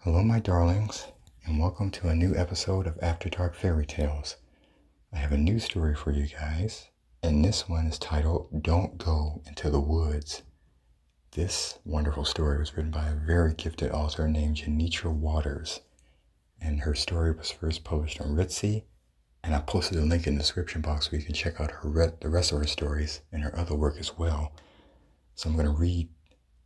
Hello, my darlings, and welcome to a new episode of After Dark Fairy Tales. I have a new story for you guys, and this one is titled Don't Go Into the Woods. This wonderful story was written by a very gifted author named Janetra Waters, and her story was first published on Ritzy, and I posted a link in the description box where you can check out the rest of her stories and her other work as well. So I'm going to read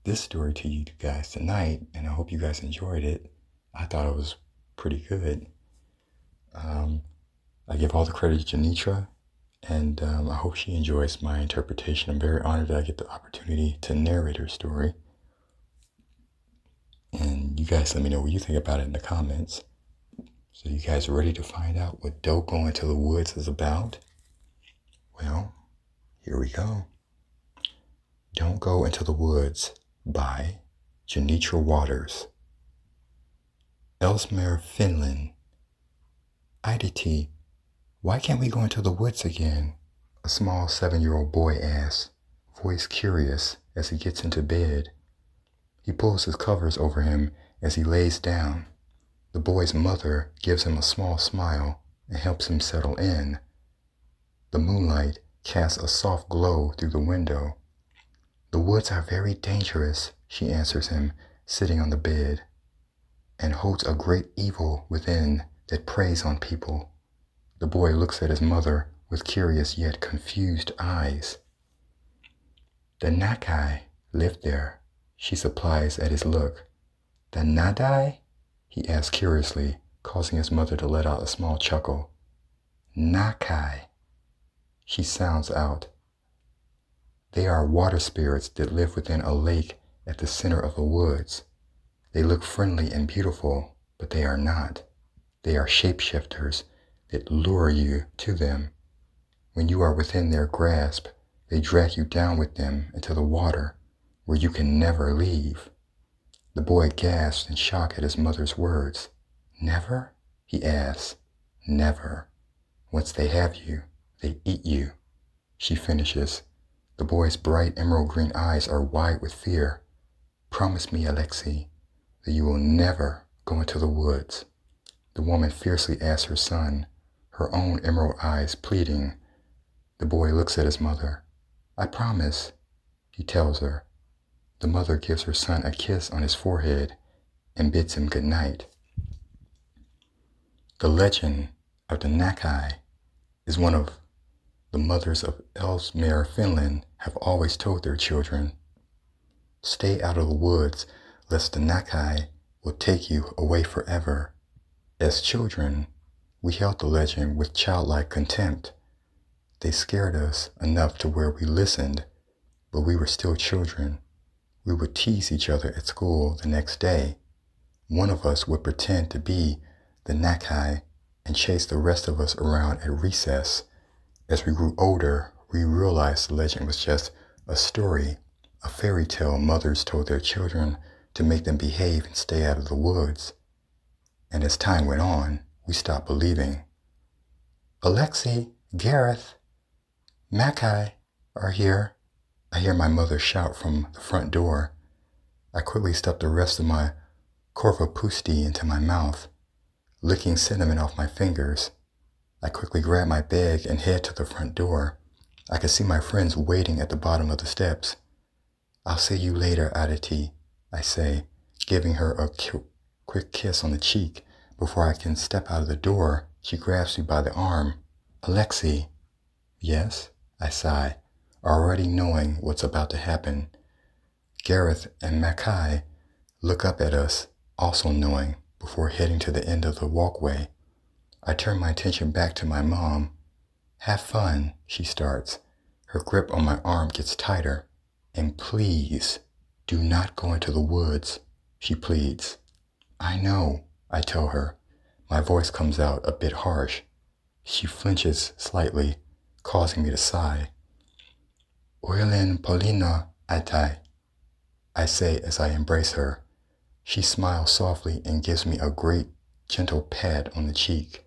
this story to you guys tonight, and I hope you guys enjoyed it. I thought it was pretty good. I give all the credit to Janetra, and I hope she enjoys my interpretation. I'm very honored that I get the opportunity to narrate her story. And you guys let me know what you think about it in the comments. So you guys are ready to find out what Don't Go Into the Woods is about? Well, here we go. Don't Go Into the Woods by Janetra Waters. Ellesmere, Finland. IDT, why can't we go into the woods again? A small 7-year-old boy asks, voice curious as he gets into bed. He pulls his covers over him as he lays down. The boy's mother gives him a small smile and helps him settle in. The moonlight casts a soft glow through the window. The woods are very dangerous, she answers him, sitting on the bed, and holds a great evil within that preys on people. The boy looks at his mother with curious yet confused eyes. The Nakai live there, she supplies at his look. The Nadai? He asks curiously, causing his mother to let out a small chuckle. Nakai, she sounds out. They are water spirits that live within a lake at the center of the woods. They look friendly and beautiful, but they are not. They are shapeshifters that lure you to them. When you are within their grasp, they drag you down with them into the water, where you can never leave. The boy gasps in shock at his mother's words. Never? He asks. Never. Once they have you, they eat you. She finishes. The boy's bright emerald green eyes are wide with fear. Promise me, Alexei, that you will never go into the woods. The woman fiercely asks her son, her own emerald eyes pleading. The boy looks at his mother. I promise, he tells her. The mother gives her son a kiss on his forehead and bids him good night. The legend of the Nakai is one of the mothers of Ellesmere, Finland have always told their children. Stay out of the woods, lest the Nakai will take you away forever. As children, we held the legend with childlike contempt. They scared us enough to where we listened, but we were still children. We would tease each other at school the next day. One of us would pretend to be the Nakai and chase the rest of us around at recess. As we grew older, we realized the legend was just a story, a fairy tale mothers told their children to make them behave and stay out of the woods. And as time went on, we stopped believing. Alexei, Gareth, Mackay are here, I hear my mother shout from the front door. I quickly stuff the rest of my korvapusti into my mouth, licking cinnamon off my fingers. I quickly grab my bag and head to the front door. I could see my friends waiting at the bottom of the steps. I'll see you later, Aditi, I say, giving her a quick kiss on the cheek. Before I can step out of the door, she grabs me by the arm. Alexei. Yes, I sigh, already knowing what's about to happen. Gareth and Mackay look up at us, also knowing, before heading to the end of the walkway. I turn my attention back to my mom. Have fun, she starts. Her grip on my arm gets tighter. And please, do not go into the woods, she pleads. I know, I tell her. My voice comes out a bit harsh. She flinches slightly, causing me to sigh. Oilin Polina Atai, I say as I embrace her. She smiles softly and gives me a great, gentle pat on the cheek.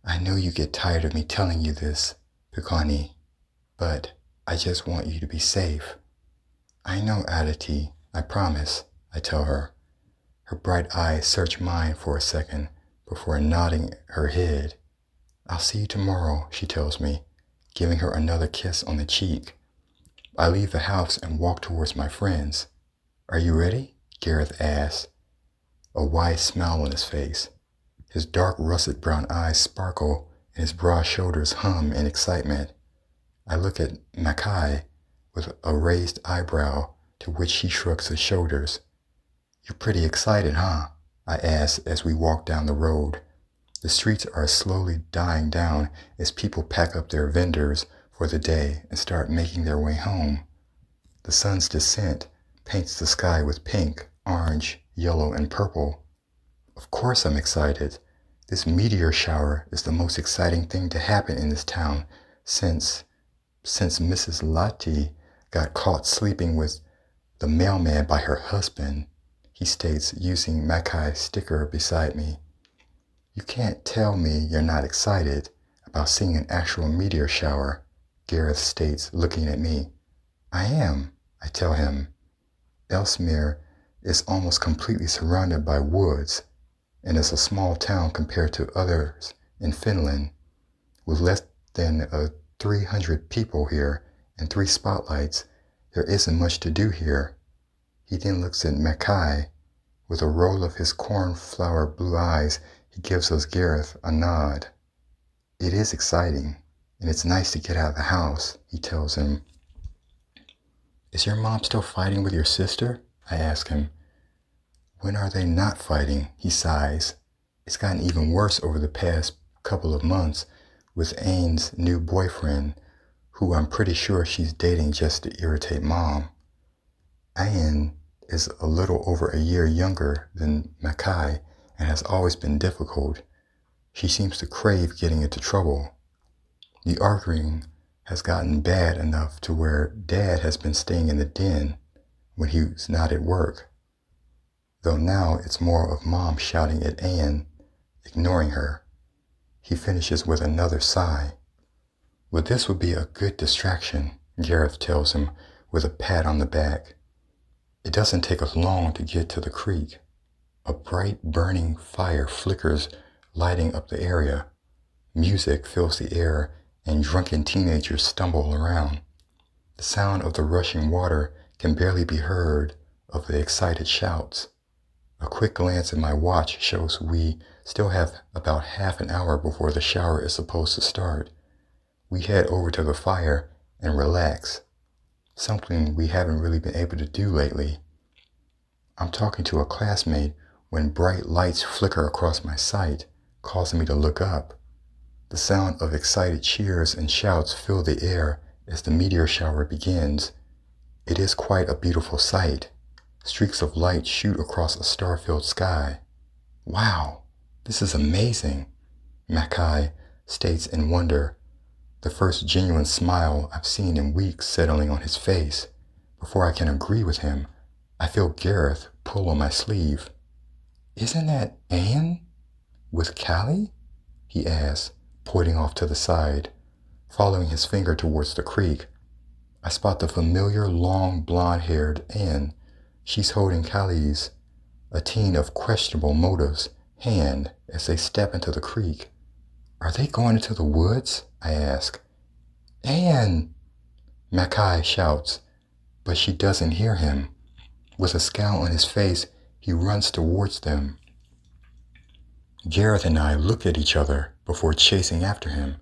I know you get tired of me telling you this, Pikani, but I just want you to be safe. I know, Aditi, I promise, I tell her. Her bright eyes search mine for a second before nodding her head. I'll see you tomorrow, she tells me, giving her another kiss on the cheek. I leave the house and walk towards my friends. Are you ready? Gareth asks, a wide smile on his face. His dark russet brown eyes sparkle and his broad shoulders hum in excitement. I look at Mackay with a raised eyebrow, to which she shrugs his shoulders. You're pretty excited, huh? I ask as we walk down the road. The streets are slowly dying down as people pack up their vendors for the day and start making their way home. The sun's descent paints the sky with pink, orange, yellow, and purple. Of course I'm excited. This meteor shower is the most exciting thing to happen in this town since Mrs. Lottie got caught sleeping with the mailman by her husband, he states, using Mackay's sticker beside me. You can't tell me you're not excited about seeing an actual meteor shower, Gareth states, looking at me. I am, I tell him. Ellesmere is almost completely surrounded by woods and is a small town compared to others in Finland. With less than 300 people here and 3 spotlights, there isn't much to do here. He then looks at Mackay. With a roll of his cornflower blue eyes, he gives us Gareth a nod. It is exciting, and it's nice to get out of the house, he tells him. Is your mom still fighting with your sister? I ask him. When are they not fighting? He sighs. It's gotten even worse over the past couple of months with Anne's new boyfriend, who I'm pretty sure she's dating just to irritate Mom. Anne is a little over a year younger than Mackay and has always been difficult. She seems to crave getting into trouble. The arguing has gotten bad enough to where Dad has been staying in the den when he's not at work, though now it's more of Mom shouting at Anne, ignoring her. He finishes with another sigh. Well, this would be a good distraction, Gareth tells him with a pat on the back. It doesn't take us long to get to the creek. A bright burning fire flickers, lighting up the area. Music fills the air and drunken teenagers stumble around. The sound of the rushing water can barely be heard of the excited shouts. A quick glance at my watch shows we still have about half an hour before the shower is supposed to start. We head over to the fire and relax, something we haven't really been able to do lately. I'm talking to a classmate when bright lights flicker across my sight, causing me to look up. The sound of excited cheers and shouts fill the air as the meteor shower begins. It is quite a beautiful sight. Streaks of light shoot across a star-filled sky. Wow, this is amazing, Mackay states in wonder, the first genuine smile I've seen in weeks settling on his face. Before I can agree with him, I feel Gareth pull on my sleeve. Isn't that Anne with Callie? He asks, pointing off to the side. Following his finger towards the creek, I spot the familiar long blonde-haired Anne. She's holding Callie's, a teen of questionable motives, hand as they step into the creek. Are they going into the woods? I ask. Anne! Mackay shouts, but she doesn't hear him. With a scowl on his face, he runs towards them. Gareth and I look at each other before chasing after him.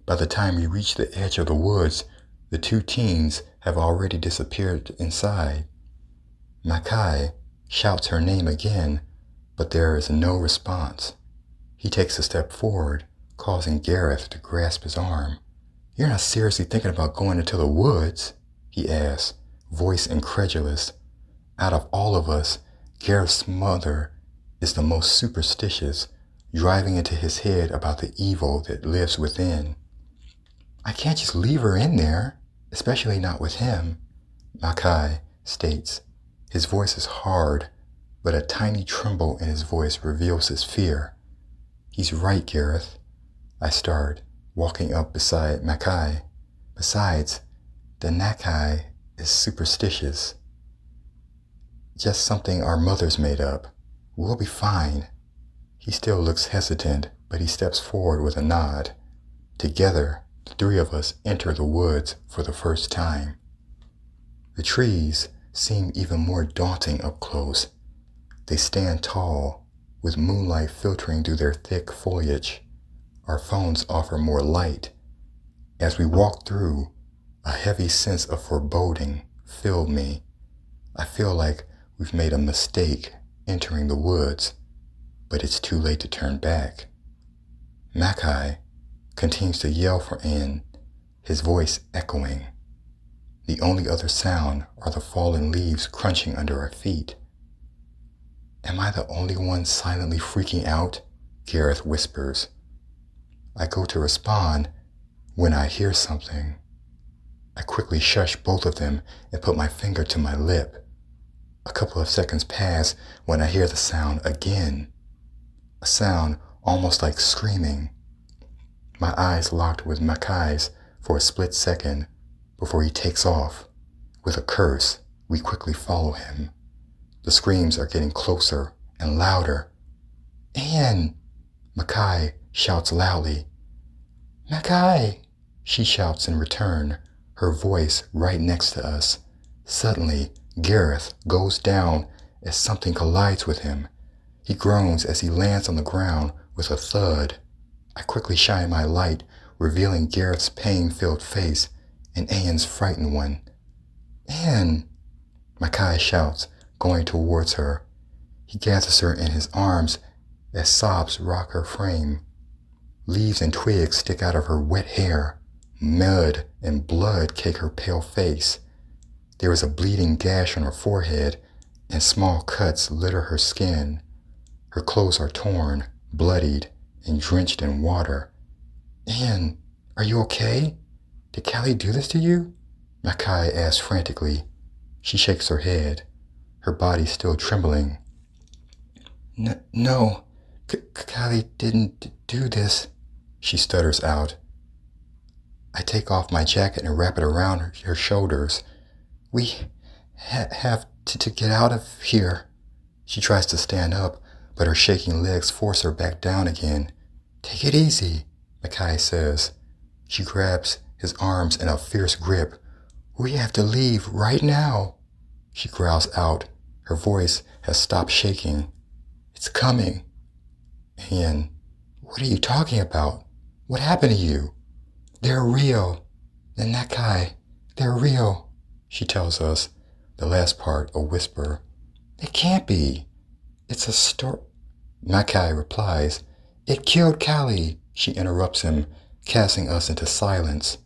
By the time we reach the edge of the woods, the 2 teens have already disappeared inside. Mackay shouts her name again, but there is no response. He takes a step forward, causing Gareth to grasp his arm. You're not seriously thinking about going into the woods? He asks, voice incredulous. Out of all of us, Gareth's mother is the most superstitious, driving into his head about the evil that lives within. I can't just leave her in there, especially not with him, Mackay states. His voice is hard, but a tiny tremble in his voice reveals his fear. He's right, Gareth. I start, walking up beside Mackay. Besides, the Nakai is superstitious. Just something our mothers made up. We'll be fine. He still looks hesitant, but he steps forward with a nod. Together, the three of us enter the woods for the first time. The trees seem even more daunting up close. They stand tall, with moonlight filtering through their thick foliage. Our phones offer more light. As we walk through, a heavy sense of foreboding filled me. I feel like we've made a mistake entering the woods, but it's too late to turn back. Mackay continues to yell for Anne, his voice echoing. The only other sound are the fallen leaves crunching under our feet. Am I the only one silently freaking out? Gareth whispers. I go to respond when I hear something. I quickly shush both of them and put my finger to my lip. A couple of seconds pass when I hear the sound again. A sound almost like screaming. My eyes locked with Mackay's for a split second before he takes off. With a curse, we quickly follow him. The screams are getting closer and louder. Anne! Mackay shouts loudly. Mackay! She shouts in return, her voice right next to us. Suddenly, Gareth goes down as something collides with him. He groans as he lands on the ground with a thud. I quickly shine my light, revealing Gareth's pain-filled face and Anne's frightened one. Anne! Mackay shouts, going towards her. He gathers her in his arms as sobs rock her frame. Leaves and twigs stick out of her wet hair. Mud and blood cake her pale face. There is a bleeding gash on her forehead, and small cuts litter her skin. Her clothes are torn, bloodied, and drenched in water. Anne, are you okay? Did Callie do this to you? Mackay asks frantically. She shakes her head, her body still trembling. No, Callie didn't do this, she stutters out. I take off my jacket and wrap it around her shoulders. We have to get out of here. She tries to stand up, but her shaking legs force her back down again. Take it easy, Mackay says. She grabs his arms in a fierce grip. We have to leave right now, she growls out. Her voice has stopped shaking. It's coming. Anne, what are you talking about? What happened to you? They're real. The Nakai, they're real, she tells us, the last part a whisper. It can't be. It's a story. Mackay replies, It killed Callie, she interrupts him, casting us into silence.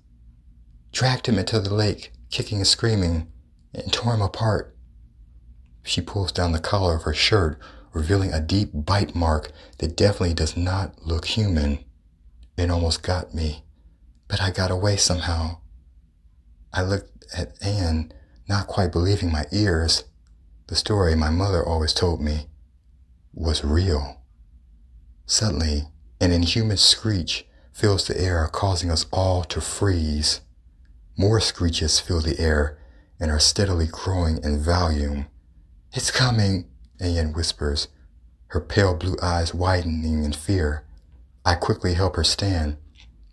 Dragged him into the lake, kicking and screaming, and tore him apart. She pulls down the collar of her shirt, revealing a deep bite mark that definitely does not look human. It almost got me, but I got away somehow. I looked at Anne, not quite believing my ears. The story my mother always told me was real. Suddenly, an inhuman screech fills the air, causing us all to freeze. More screeches fill the air and are steadily growing in volume. It's coming, Anne whispers, her pale blue eyes widening in fear. I quickly help her stand.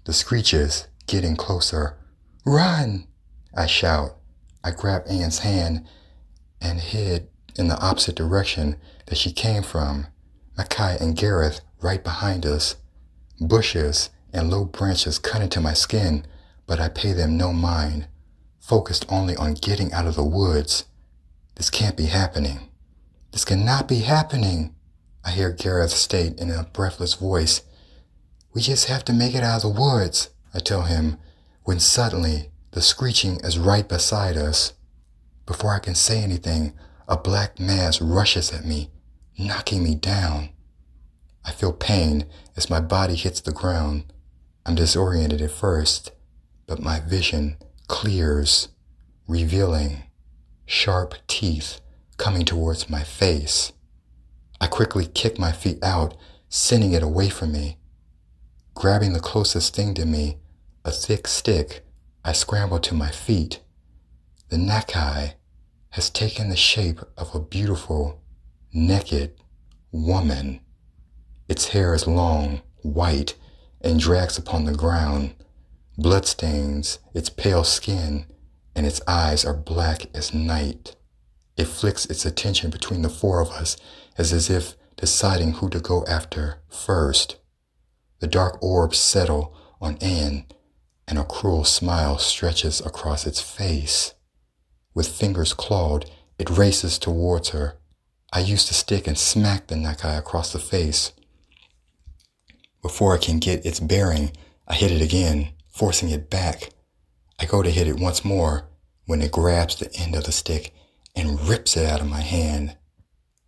The screeches getting closer. Run! I shout. I grab Anne's hand and head in the opposite direction that she came from. Mackay and Gareth right behind us. Bushes and low branches cut into my skin, but I pay them no mind, focused only on getting out of the woods. This can't be happening. This cannot be happening, I hear Gareth state in a breathless voice. We just have to make it out of the woods, I tell him, when suddenly the screeching is right beside us. Before I can say anything, a black mass rushes at me, knocking me down. I feel pain as my body hits the ground. I'm disoriented at first, but my vision clears, revealing sharp teeth coming towards my face. I quickly kick my feet out, sending it away from me. Grabbing the closest thing to me, a thick stick, I scramble to my feet. The Nakai has taken the shape of a beautiful, naked woman. Its hair is long, white, and drags upon the ground. Blood stains its pale skin, and its eyes are black as night. It flicks its attention between the four of us as if deciding who to go after first. The dark orbs settle on Anne, and a cruel smile stretches across its face. With fingers clawed, it races towards her. I use the stick and smack the Nakai across the face. Before I can get its bearing, I hit it again, forcing it back. I go to hit it once more when it grabs the end of the stick and rips it out of my hand.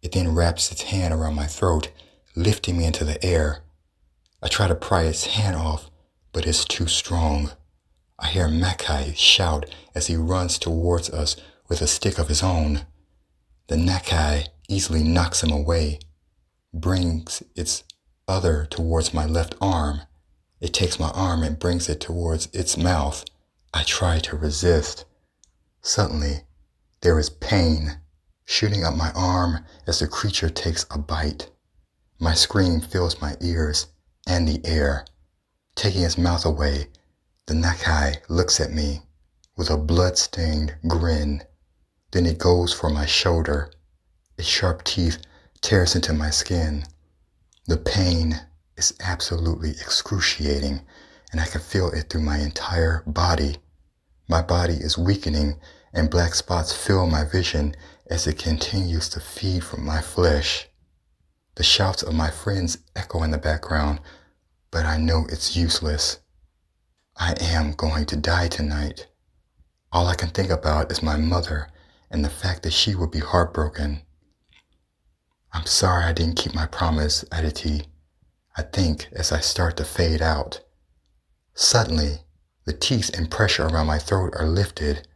It then wraps its hand around my throat, lifting me into the air. I try to pry its hand off, but it's too strong. I hear Makai shout as he runs towards us with a stick of his own. The Nakai easily knocks him away, brings its other towards my left arm. It takes my arm and brings it towards its mouth. I try to resist. Suddenly, there is pain shooting up my arm as the creature takes a bite. My scream fills my ears and the air. Taking his mouth away, the Nakai looks at me with a blood-stained grin. Then it goes for my shoulder. Its sharp teeth tears into my skin. The pain is absolutely excruciating, and I can feel it through my entire body. My body is weakening, and black spots fill my vision as it continues to feed from my flesh. The shouts of my friends echo in the background, but I know it's useless. I am going to die tonight. All I can think about is my mother and the fact that she would be heartbroken. I'm sorry I didn't keep my promise, Aditi, I think as I start to fade out. Suddenly, the teeth and pressure around my throat are lifted.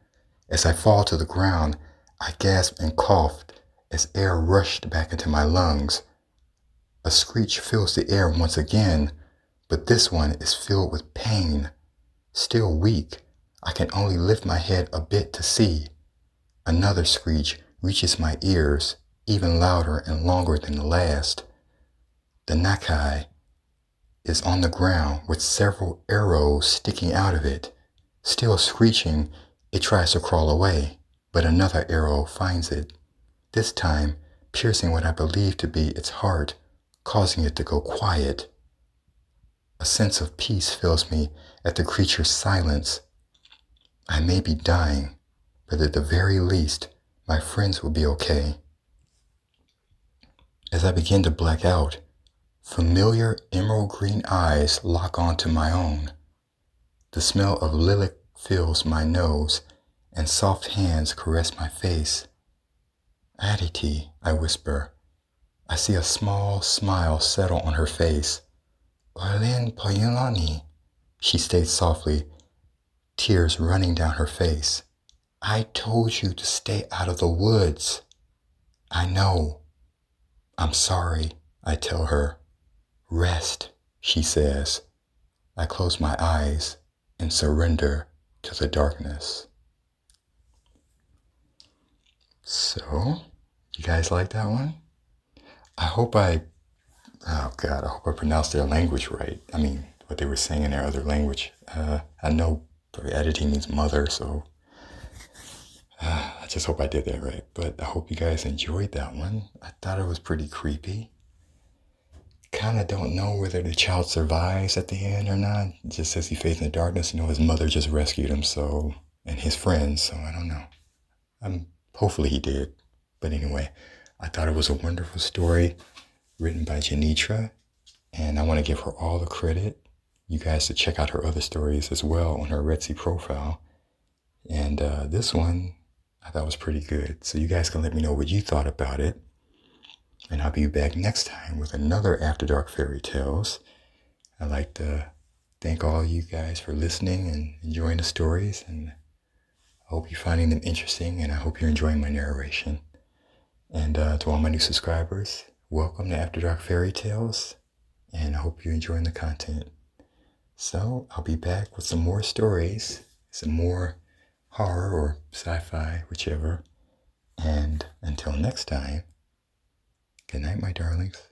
As I fall to the ground, I gasped and coughed as air rushed back into my lungs. A screech fills the air once again, but this one is filled with pain. Still weak, I can only lift my head a bit to see. Another screech reaches my ears, even louder and longer than the last. The Nakai is on the ground with several arrows sticking out of it. Still screeching, it tries to crawl away, but another arrow finds it, this time piercing what I believe to be its heart, causing it to go quiet. A sense of peace fills me at the creature's silence. I may be dying, but at the very least, my friends will be okay. As I begin to black out, familiar emerald green eyes lock onto my own. The smell of lilac fills my nose, and soft hands caress my face. Aditi, I whisper. I see a small smile settle on her face. Orlin Poyulani, she states softly, tears running down her face. I told you to stay out of the woods. I know. I'm sorry, I tell her. Rest, she says. I close my eyes and surrender to the darkness. So, you guys like that one? I hope I pronounced their language right. I mean, what they were saying in their other language. I know editing means mother, so I just hope I did that right. But I hope you guys enjoyed that one. I thought it was pretty creepy. Kind of don't know whether the child survives at the end or not. It just says he fades in the darkness. You know, his mother just rescued him, and his friends, so I don't know. Hopefully he did. But anyway, I thought it was a wonderful story written by Janetra, and I want to give her all the credit. You guys should check out her other stories as well on her Etsy profile. And this one I thought was pretty good. So you guys can let me know what you thought about it. And I'll be back next time with another After Dark Fairy Tales. I'd like to thank all you guys for listening and enjoying the stories. And I hope you're finding them interesting, and I hope you're enjoying my narration. And to all my new subscribers, welcome to After Dark Fairy Tales. And I hope you're enjoying the content. So I'll be back with some more stories, some more horror or sci-fi, whichever. And until next time, Good night, my darlings.